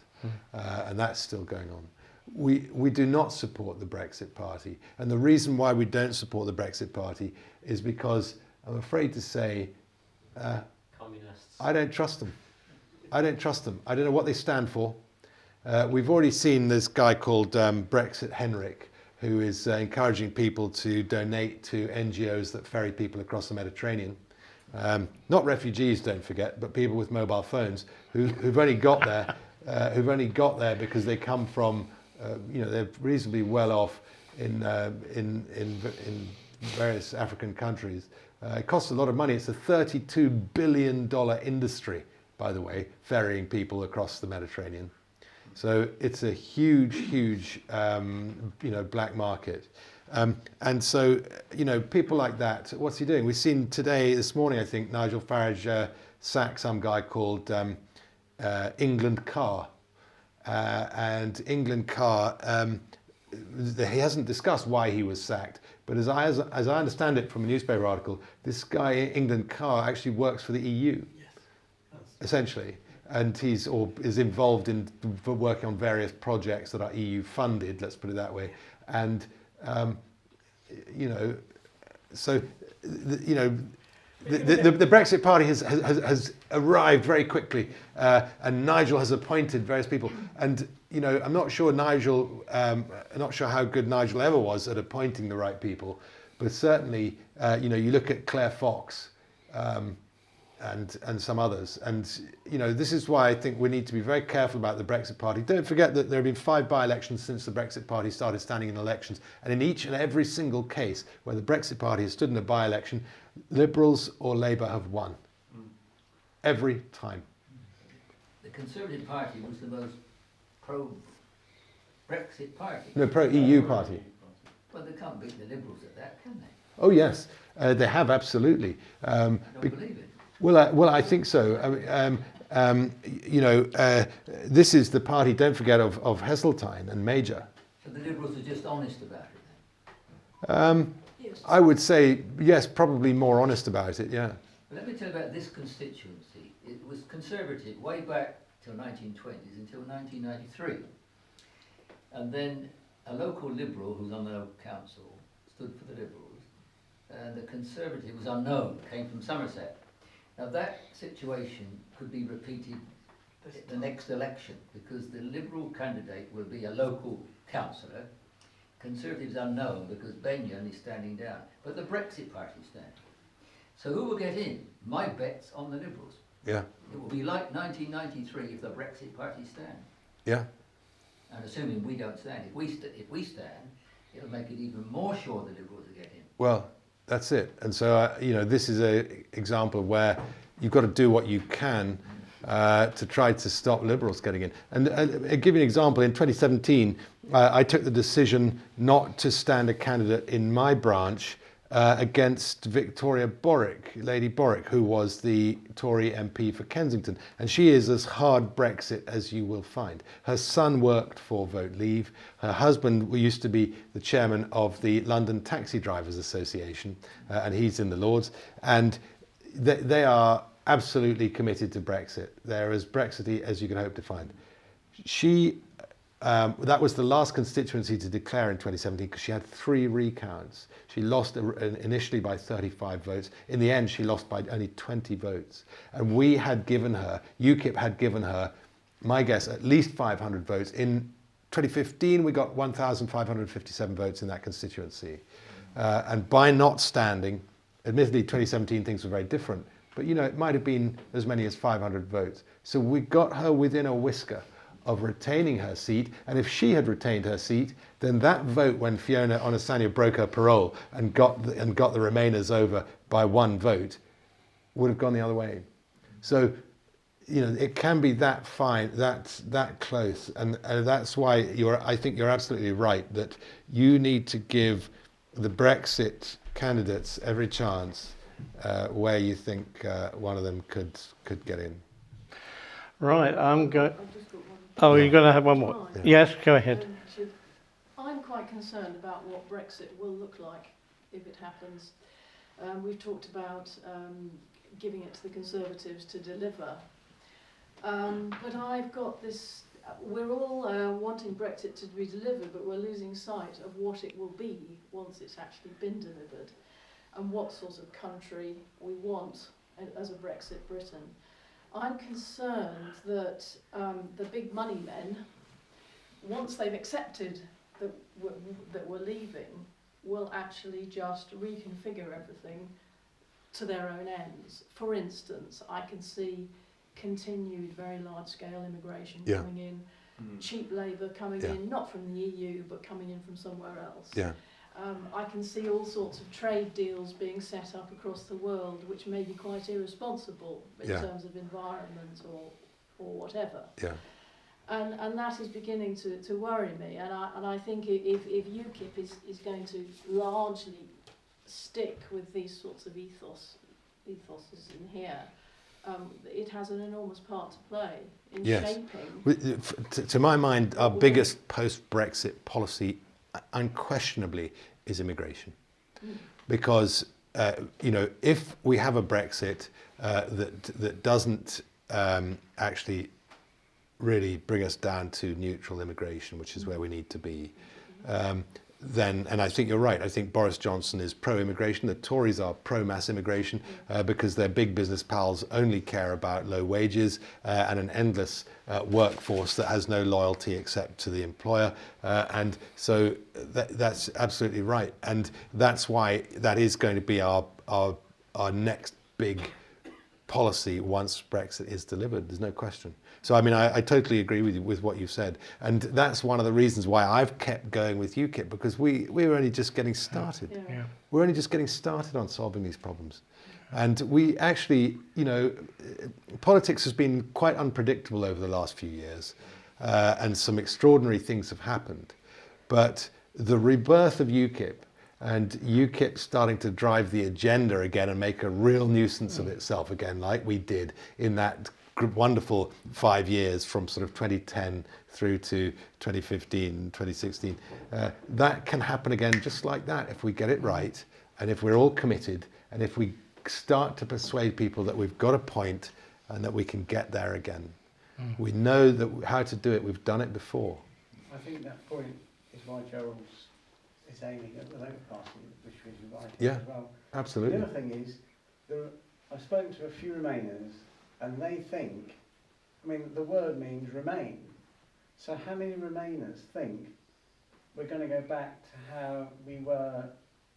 And that's still going on. We do not support the Brexit Party. And the reason why we don't support the Brexit Party is because, I'm afraid to say, Communists. I don't trust them. I don't trust them. I don't know what they stand for. We've already seen this guy called Brexit Henrik, who is encouraging people to donate to NGOs that ferry people across the Mediterranean. Not refugees, don't forget, but people with mobile phones who've only got there because they come from, you know, they're reasonably well off in various African countries. It costs a lot of money. It's a $32 billion industry, by the way, ferrying people across the Mediterranean. So it's a huge, huge, you know, black market. And so, you know, people like that, what's he doing? We've seen this morning, I think, Nigel Farage sack some guy called England Carr. And England Carr, he hasn't discussed why he was sacked, but as I understand it from a newspaper article, this guy, England Carr, actually works for the EU, essentially. And is involved in working on various projects that are EU funded, let's put it that way. And, you know, so, you know, the Brexit Party has arrived very quickly, and Nigel has appointed various people. And, you know, I'm not sure how good Nigel ever was at appointing the right people, but certainly, you know, you look at Claire Fox, and some others. And, you know, this is why I think we need to be very careful about the Brexit Party. Don't forget that there have been 5 by-elections since the Brexit Party started standing in elections. And in each and every single case where the Brexit Party has stood in a by-election, Liberals or Labour have won. Every time. The Conservative Party was the most pro-Brexit party. No, pro-EU party. Well, they can't beat the Liberals at that, can they? Oh, yes. They have, absolutely. I don't believe it. Well, I think so. You know, this is the party, don't forget, of Heseltine and Major. So the Liberals are just honest about it then? Yes. I would say, yes, probably more honest about it, yeah. Let me tell you about this constituency. It was Conservative way back till 1920s until 1993. And then a local Liberal who's on the local council stood for the Liberals, and the Conservative was unknown, came from Somerset. Now that situation could be repeated at the next election, because the Liberal candidate will be a local councillor, Conservatives unknown because Benyon is standing down, but the Brexit party is standing. So who will get in? My bet's on the Liberals. Yeah, It will be like 1993 if the Brexit party stand. yeah. And assuming we don't stand, if we stand, it'll make it even more sure the Liberals will get in. Well, that's it. And so, you know, this is an example of where you've got to do what you can to try to stop Liberals getting in. And I'll give you an example. In 2017, I took the decision not to stand a candidate in my branch against Victoria Borwick, Lady Borwick, who was the Tory MP for Kensington. And she is as hard Brexit as you will find. Her son worked for Vote Leave. Her husband used to be the chairman of the London Taxi Drivers Association, and he's in the Lords. And they are absolutely committed to Brexit. They're as Brexity as you can hope to find. That was the last constituency to declare in 2017 because she had 3 recounts. She lost initially by 35 votes. In the end, she lost by only 20 votes. And we had given her, UKIP had given her, my guess, at least 500 votes. In 2015, we got 1,557 votes in that constituency. And by not standing, admittedly, 2017 things were very different, but you know, it might have been as many as 500 votes. So we got her within a whisker of retaining her seat, and if she had retained her seat, then that vote when Fiona Onasanya broke her parole and got the Remainers over by 1 vote would have gone the other way. So, you know, it can be that fine, that close, and that's why I think you're absolutely right that you need to give the Brexit candidates every chance where you think one of them could get in. Right, I'm going. I've just got one. Oh, you're going to have one more? Yeah. Yes, go ahead. I'm quite concerned about what Brexit will look like if it happens. We've talked about giving it to the Conservatives to deliver. But I've got this, we're all wanting Brexit to be delivered, but we're losing sight of what it will be once it's actually been delivered and what sort of country we want as a Brexit Britain. I'm concerned that the big money men, once they've accepted that we're leaving, will actually just reconfigure everything to their own ends. For instance, I can see continued very large-scale immigration coming in, cheap labour coming in, not from the EU, but coming in from somewhere else. Yeah. I can see all sorts of trade deals being set up across the world, which may be quite irresponsible in terms of environment or whatever. Yeah. And that is beginning to worry me. And I think if UKIP is going to largely stick with these sorts of ethoses in here, it has an enormous part to play in shaping. To my mind, our biggest post-Brexit policy unquestionably is immigration, because you know, if we have a Brexit that doesn't actually really bring us down to neutral immigration, which is where we need to be, then, and I think you're right, I think Boris Johnson is pro-immigration, the Tories are pro-mass immigration because their big business pals only care about low wages and an endless workforce that has no loyalty except to the employer, and so that's absolutely right, and that's why that is going to be our next big policy once Brexit is delivered, there's no question. So I mean, I totally agree with you with what you said, and that's one of the reasons why I've kept going with UKIP, because we're only just getting started. Yeah. We're only just getting started on solving these problems, and we actually, you know, politics has been quite unpredictable over the last few years, and some extraordinary things have happened, but the rebirth of UKIP and UKIP starting to drive the agenda again and make a real nuisance of itself again, like we did in that wonderful 5 years from sort of 2010 through to 2015, 2016. That can happen again just like that if we get it right, and if we're all committed, and if we start to persuade people that we've got a point and that we can get there again. We know that how to do it. We've done it before. I think that point is why Gerald's is aiming at the Labour Party, which is right Yeah, as well. absolutely. The other thing is, I've spoken to a few Remainers, and they think, I mean, the word means remain. So how many Remainers think we're going to go back to how we were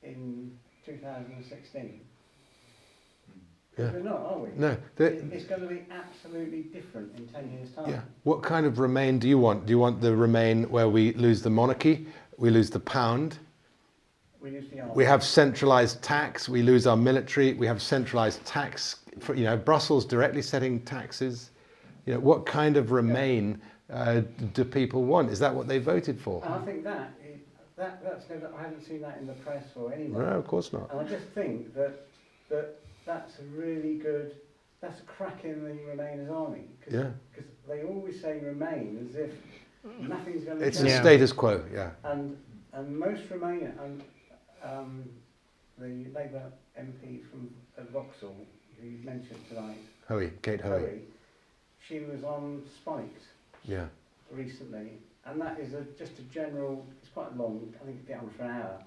in 2016? Yeah. We're not, are we? No. It's going to be absolutely different in 10 years' time. Yeah. What kind of Remain do you want? Do you want the Remain where we lose the monarchy, we lose the pound, We lose the army. we have centralised tax, we lose our military, we have centralised tax, for, Brussels directly setting taxes. What kind of Remain do people want? Is that what they voted for? And I think that's never, I haven't seen that in the press or anywhere. No, of course not. And I just think that's a really good, that's a crack in the Remainers army. Yeah. Because they always say Remain as if nothing's going to It's change. a status quo, yeah. And most Remainer, and the Labour MP from Vauxhall, who you mentioned tonight, Kate Hoey. Hoey, she was on Spiked Yeah. recently, and that is just a general, it's quite long, I think it'd get on for an hour,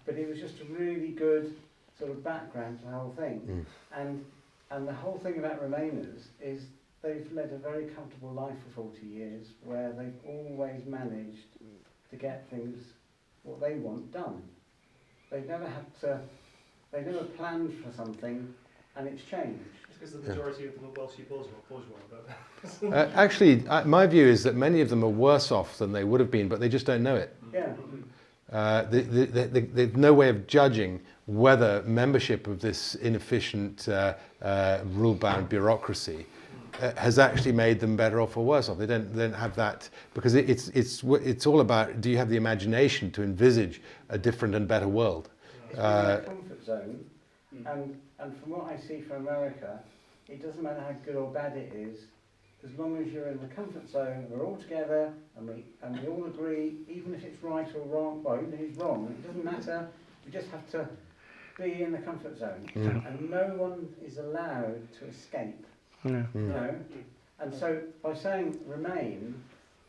but it was just a really good sort of background to the whole thing. And the whole thing about Remainers is they've led a very comfortable life for 40 years where they've always managed to get things, what they want, done. They've never planned for something and it's changed. It's because the majority of the Welsh people oppose one, but Actually, my view is that many of them are worse off than they would have been, but they just don't know it. Yeah. There's no way of judging whether membership of this inefficient, rule-bound bureaucracy has actually made them better off or worse off. They don't have that, because it's all about, do you have the imagination to envisage a different and better world? It's been a comfort zone, and from what I see from America, it doesn't matter how good or bad it is, as long as you're in the comfort zone, we're all together, and we all agree, even if it's right or wrong, well, even if it's wrong, it doesn't matter, we just have to be in the comfort zone, and no one is allowed to escape. No. And so by saying remain,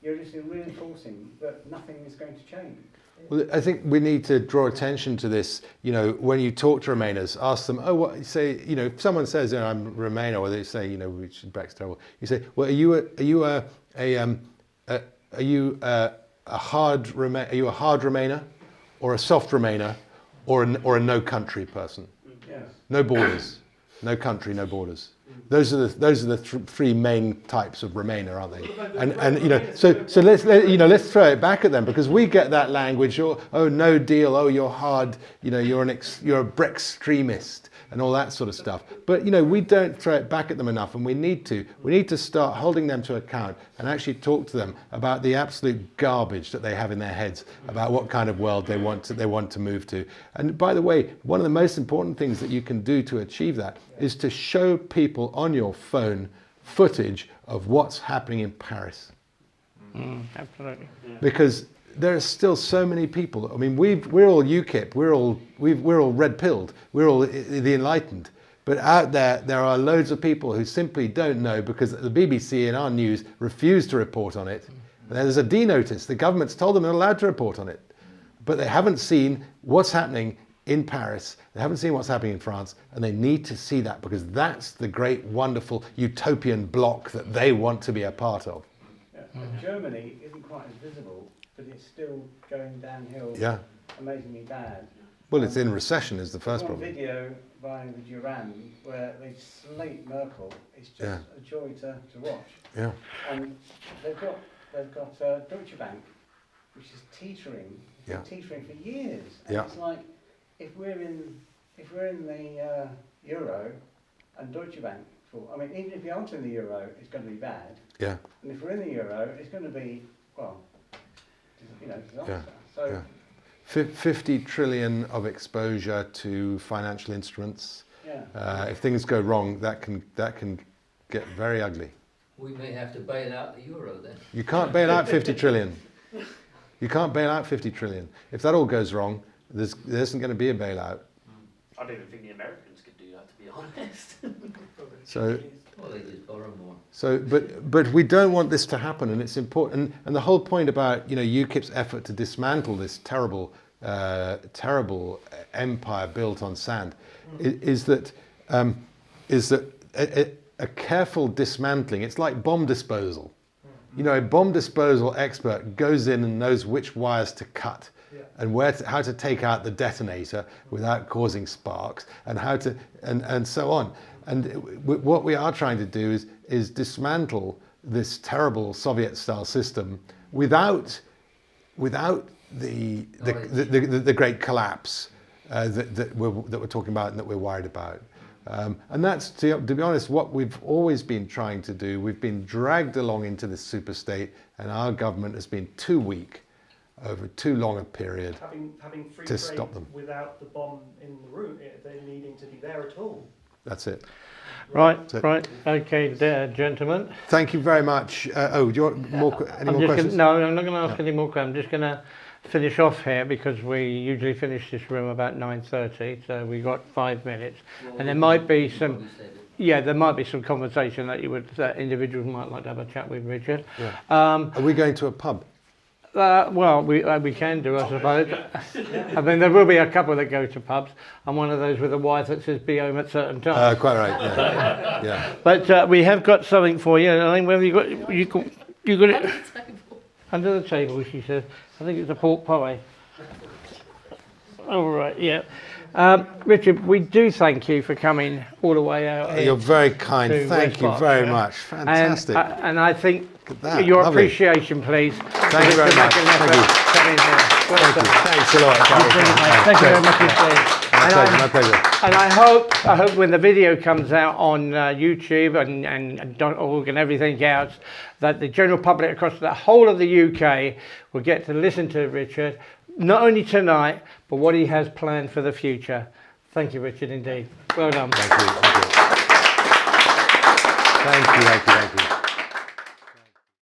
you're just reinforcing that nothing is going to change. Well, I think we need to draw attention to this. When you talk to Remainers, ask them, if someone says, I'm Remainer, or they say, Brexit's terrible. You say, well, are you a hard Remainer, or a soft Remainer, or a no country person? Yes. No borders, no country, no borders. Those are the three main types of Remainer, aren't they? And so let's throw it back at them, because we get that language. Oh, no deal. Oh, you're hard. You're a Brextremist and all that sort of stuff. But we don't throw it back at them enough, and we need to. We need to start holding them to account and actually talk to them about the absolute garbage that they have in their heads about what kind of world they want to move to. And by the way, one of the most important things that you can do to achieve that is to show people on your phone footage of what's happening in Paris. Absolutely. Because there are still so many people. I mean, we're all UKIP. We're all red-pilled. We're all the enlightened. But out there are loads of people who simply don't know, because the BBC and our news refuse to report on it. And there's a D notice. The government's told them they're allowed to report on it, but they haven't seen what's happening in Paris. They haven't seen what's happening in France, and they need to see that, because that's the great, wonderful utopian bloc that they want to be a part of. Yeah. Germany isn't quite as visible, but it's still going downhill. Yeah. Amazingly bad. Well, it's in recession is the first One problem. video by the Durand where they slate Merkel. It's just a joy to watch. Yeah. And they've got Deutsche Bank, which is teetering for years. And it's like, if we're in the euro and Deutsche Bank, even if you aren't in the euro, it's going to be bad. Yeah. And if we're in the euro, it's going to be, disaster. Yeah. So. Yeah. 50 trillion of exposure to financial instruments. Yeah. If things go wrong, that can get very ugly. We may have to bail out the euro then. You can't bail out 50 trillion. You can't bail out 50 trillion. If that all goes wrong, there isn't going to be a bailout. I don't even think the Americans could do that, to be honest. So, Well, they just borrow more. but we don't want this to happen, and it's important. And the whole point about UKIP's effort to dismantle this terrible empire built on sand is that a careful dismantling. It's like bomb disposal. A bomb disposal expert goes in and knows which wires to cut, and how to take out the detonator without causing sparks, and and so on. And what we are trying to do is dismantle this terrible Soviet-style system without the great collapse that we're talking about and that we're worried about. And that's, to be honest, what we've always been trying to do. We've been dragged along into this superstate, and our government has been too weak over too long a period Having free to trade stop them. without the bomb in the room, they needing to be there at all. That's it. Right, So- right. Okay, there, gentlemen. Thank you very much. Do you want any more questions? No, I'm not going to ask any more questions. I'm just going to finish off here because we usually finish this room about 9:30, so we've got 5 minutes. Well, And there might be some, probably say that. yeah, there might be some conversation that individuals might like to have a chat with Richard. Yeah. Um, Are we going to a pub? Well, we can do, I suppose. I mean, there will be a couple that go to pubs. I'm one of those with a wife that says be home at certain times. Quite right. Yeah. Yeah. But we have got something for you. I think whether you got it under the table, she says. I think it's a pork pie. All right, yeah. Richard, we do thank you for coming all the way out. You're very kind. to Thank you West very Berkshire. much. Fantastic. And I think Look at that. your Lovely. appreciation, please. Thank you very much. Thank you. Coming here. Well Thank you. done. Thanks a lot. Thank you very much indeed. My pleasure. And I hope when the video comes out on YouTube and .org and everything else, that the general public across the whole of the UK will get to listen to Richard, not only tonight, but what he has planned for the future. Thank you, Richard, indeed. Well done. Thank you. Thank you. Thank you. Thank you.